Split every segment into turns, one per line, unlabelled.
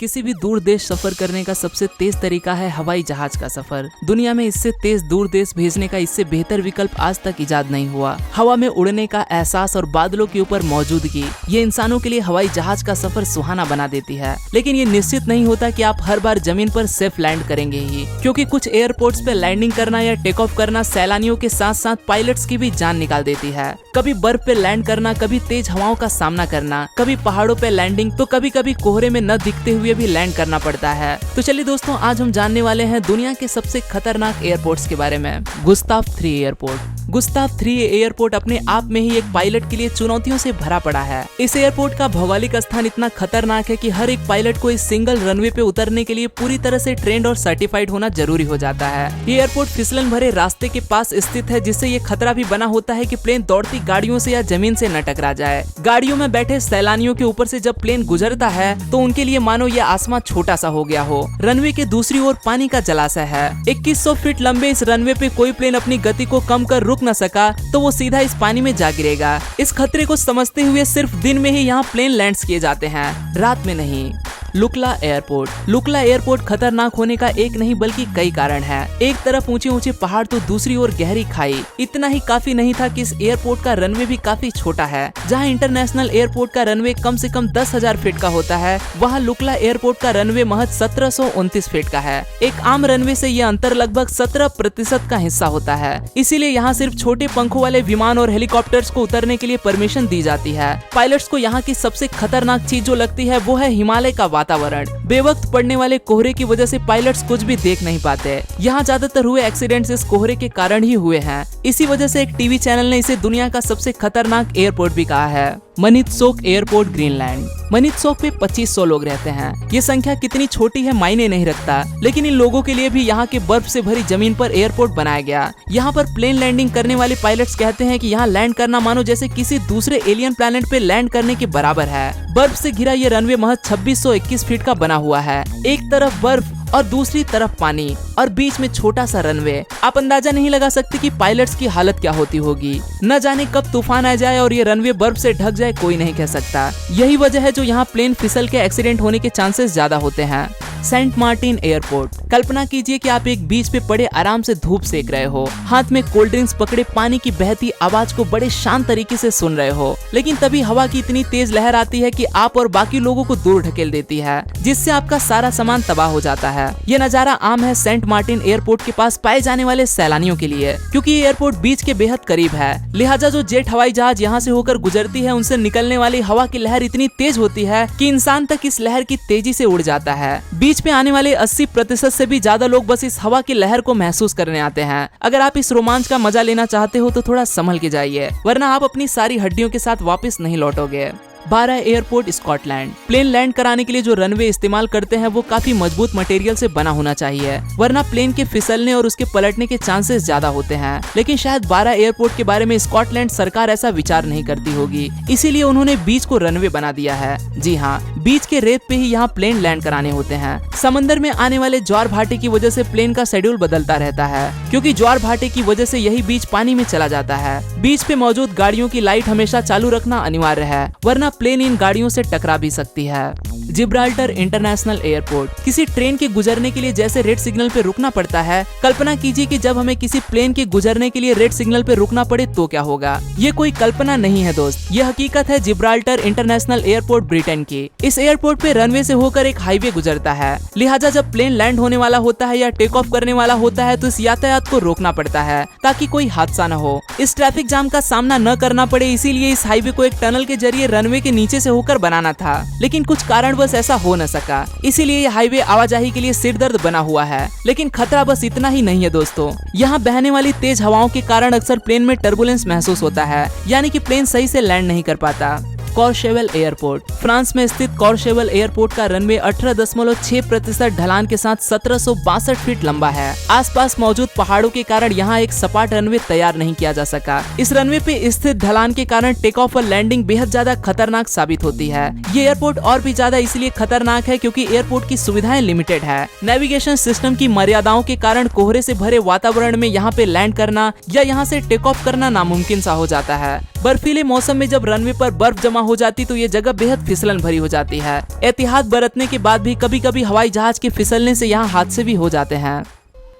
किसी भी दूर देश सफर करने का सबसे तेज तरीका है हवाई जहाज का सफर। दुनिया में इससे तेज दूर देश भेजने का इससे बेहतर विकल्प आज तक इजाद नहीं हुआ। हवा में उड़ने का एहसास और बादलों के ऊपर मौजूदगी ये इंसानों के लिए हवाई जहाज का सफर सुहाना बना देती है। लेकिन ये निश्चित नहीं होता कि आप हर बार जमीन पर सेफ लैंड करेंगे ही, क्योंकि कुछ एयरपोर्ट्स पे लैंडिंग करना या टेक ऑफ करना सैलानियों के साथ साथ पायलट्स की भी जान निकाल देती है। कभी बर्फ पे लैंड करना, कभी तेज हवाओं का सामना करना, कभी पहाड़ों पे लैंडिंग, तो कभी कभी कोहरे में न दिखते हुए भी लैंड करना पड़ता है। तो चलिए दोस्तों, आज हम जानने वाले हैं दुनिया के सबसे खतरनाक एयरपोर्ट्स के बारे में। Gustav 3 airport. गुस्ताव 3 एयरपोर्ट अपने आप में ही एक पायलट के लिए चुनौतियों से भरा पड़ा है। इस एयरपोर्ट का भौगोलिक स्थान इतना खतरनाक है कि हर एक पायलट को इस सिंगल रनवे पे उतरने के लिए पूरी तरह से ट्रेंड और सर्टिफाइड होना जरूरी हो जाता है। ये एयरपोर्ट फिसलन भरे रास्ते के पास स्थित है, जिससे ये खतरा भी बना होता है कि प्लेन दौड़ती गाड़ियों से या जमीन से न टकरा जाए। गाड़ियों में बैठे सैलानियों के ऊपर से जब प्लेन गुजरता है तो उनके लिए मानो ये आसमान छोटा सा हो गया हो। रनवे के दूसरी ओर पानी का जलाशय है। 2100 फीट लंबे इस रनवे पे कोई प्लेन अपनी गति को कम कर रुक न सका तो वो सीधा इस पानी में जा गिरेगा। इस खतरे को समझते हुए सिर्फ दिन में ही यहाँ प्लेन लैंड्स किए जाते हैं, रात में नहीं। लुकला एयरपोर्ट। लुकला एयरपोर्ट खतरनाक होने का एक नहीं बल्कि कई कारण हैं। एक तरफ ऊंचे ऊंचे पहाड़ तो दूसरी ओर गहरी खाई। इतना ही काफी नहीं था कि इस एयरपोर्ट का रनवे भी काफी छोटा है। जहां इंटरनेशनल एयरपोर्ट का रनवे कम से कम 10,000 फीट का होता है, वहां लुकला एयरपोर्ट का रनवे महज 1729 फीट का है। एक आम रनवे से यह अंतर लगभग 17% का हिस्सा होता है। इसीलिए यहाँ सिर्फ छोटे पंखों वाले विमान और हेलीकॉप्टर्स को उतरने के लिए परमिशन दी जाती है। पायलट्स को यहाँ की सबसे खतरनाक चीज जो लगती है वो है हिमालय का वातावरण। बेवक्त पड़ने वाले कोहरे की वजह से पायलट्स कुछ भी देख नहीं पाते। यहाँ ज्यादातर हुए एक्सीडेंट्स इस कोहरे के कारण ही हुए हैं। इसी वजह से एक टीवी चैनल ने इसे दुनिया का सबसे खतरनाक एयरपोर्ट भी कहा है। मनित्सोक एयरपोर्ट, ग्रीनलैंड। मनित्सोक पे 2500 लोग रहते हैं। ये संख्या कितनी छोटी है मायने नहीं रखता, लेकिन इन लोगों के लिए भी यहाँ के बर्फ से भरी जमीन पर एयरपोर्ट बनाया गया। यहाँ पर प्लेन लैंडिंग करने वाले पायलट्स कहते हैं कि यहाँ लैंड करना मानो जैसे किसी दूसरे एलियन प्लेनेट पे लैंड करने के बराबर है। बर्फ से घिरा ये रनवे महज 2621 फीट का बना हुआ है। एक तरफ बर्फ और दूसरी तरफ पानी और बीच में छोटा सा रनवे। आप अंदाजा नहीं लगा सकते कि पायलट्स की हालत क्या होती होगी। न जाने कब तूफान आ जाए और ये रनवे बर्फ से ढक जाए, कोई नहीं कह सकता। यही वजह है जो यहाँ प्लेन फिसल के एक्सीडेंट होने के चांसेस ज्यादा होते हैं। Saint Martin airport. कल्पना कीजिए कि आप एक बीच पे पड़े आराम से धूप सेक रहे हो, हाथ में कोल्ड ड्रिंक्स पकड़े पानी की बहती आवाज को बड़े शांत तरीके से सुन रहे हो, लेकिन तभी हवा की इतनी तेज लहर आती है कि आप और बाकी लोगों को दूर ढकेल देती है, जिससे आपका सारा सामान तबाह हो जाता है। ये नजारा आम है सेंट मार्टिन एयरपोर्ट के पास पाए जाने वाले सैलानियों के लिए, क्योंकि ये एयरपोर्ट बीच के बेहद करीब है। लिहाजा जो जेट हवाई जहाज यहाँ से होकर गुजरती है, उनसे निकलने वाली हवा की लहर इतनी तेज होती है कि इंसान तक इस लहर की तेजी से उड़ जाता है। बीच पे आने वाले 80% से भी ज्यादा लोग बस इस हवा की लहर को महसूस करने आते हैं। अगर आप इस रोमांच का मजा लेना चाहते हो तो थोड़ा संभल के जाइए, वरना आप अपनी सारी हड्डियों के साथ वापस नहीं लौटोगे। 12 एयरपोर्ट, स्कॉटलैंड। प्लेन लैंड कराने के लिए जो रनवे इस्तेमाल करते हैं वो काफी मजबूत मटेरियल से बना होना चाहिए, वरना प्लेन के फिसलने और उसके पलटने के चांसेस ज्यादा होते हैं। लेकिन शायद 12 एयरपोर्ट के बारे में स्कॉटलैंड सरकार ऐसा विचार नहीं करती होगी, इसीलिए उन्होंने बीच को रनवे बना दिया है। जी हाँ, बीच के रेत पे ही यहाँ प्लेन लैंड कराने होते हैं। समंदर में आने वाले ज्वार भाटे की वजह से प्लेन का शेड्यूल बदलता रहता है, क्योंकि ज्वार भाटे की वजह से यही बीच पानी में चला जाता है। बीच पे मौजूद गाड़ियों की लाइट हमेशा चालू रखना अनिवार्य है, वरना प्लेन इन गाड़ियों से टकरा भी सकती है। Gibraltar international airport. किसी ट्रेन के गुजरने के लिए जैसे रेड सिग्नल पे रुकना पड़ता है, कल्पना कीजिए कि जब हमें किसी प्लेन के गुजरने के लिए रेड सिग्नल पे रुकना पड़े तो क्या होगा। ये कोई कल्पना नहीं है दोस्त, ये हकीकत है। जिब्राल्टर इंटरनेशनल एयरपोर्ट ब्रिटेन की। इस एयरपोर्ट पे रनवे से होकर एक हाईवे गुजरता है, लिहाजा जब प्लेन लैंड होने वाला होता है या टेक ऑफ करने वाला होता है तो इस यातायात को रोकना पड़ता है ताकि कोई हादसा न हो, इस ट्रैफिक जाम का सामना न करना पड़े। इसीलिए इस हाईवे को एक टनल के जरिए रनवे के नीचे से होकर बनाना था, लेकिन कुछ कारणवश ऐसा हो न सका। इसीलिए यह हाईवे आवाजाही के लिए सिरदर्द बना हुआ है। लेकिन खतरा बस इतना ही नहीं है दोस्तों, यहाँ बहने वाली तेज हवाओं के कारण अक्सर प्लेन में टर्बुलेंस महसूस होता है, यानी कि प्लेन सही से लैंड नहीं कर पाता। कॉर्शेवल एयरपोर्ट। फ्रांस में स्थित कॉर्शेवल एयरपोर्ट का रनवे 18.6% ढलान के साथ 1762 फीट लंबा है। आसपास मौजूद पहाड़ों के कारण यहाँ एक सपाट रनवे तैयार नहीं किया जा सका। इस रनवे पे स्थित ढलान के कारण टेक ऑफ और लैंडिंग बेहद ज्यादा खतरनाक साबित होती है। ये एयरपोर्ट और भी ज्यादा इसलिए खतरनाक है क्योंकि एयरपोर्ट की सुविधाएं लिमिटेड है। नेविगेशन सिस्टम की मर्यादाओं के कारण कोहरे से भरे वातावरण में यहाँ पे लैंड करना या यहाँ से टेक ऑफ करना नामुमकिन सा हो जाता है। बर्फीले मौसम में जब रनवे पर बर्फ जमा हो जाती तो ये जगह बेहद फिसलन भरी हो जाती है। एहतियात बरतने के बाद भी कभी कभी हवाई जहाज के फिसलने से यहाँ हादसे भी हो जाते हैं।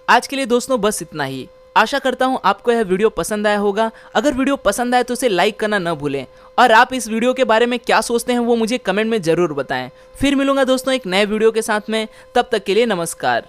आज के लिए दोस्तों बस इतना ही। आशा करता हूँ आपको यह वीडियो पसंद आया होगा। अगर वीडियो पसंद आए तो इसे लाइक करना न भूलें और आप इस वीडियो के बारे में क्या सोचते हैं वो मुझे कमेंट में जरूर बताएं। फिर मिलूंगा दोस्तों एक नए वीडियो के साथ में, तब तक के लिए नमस्कार।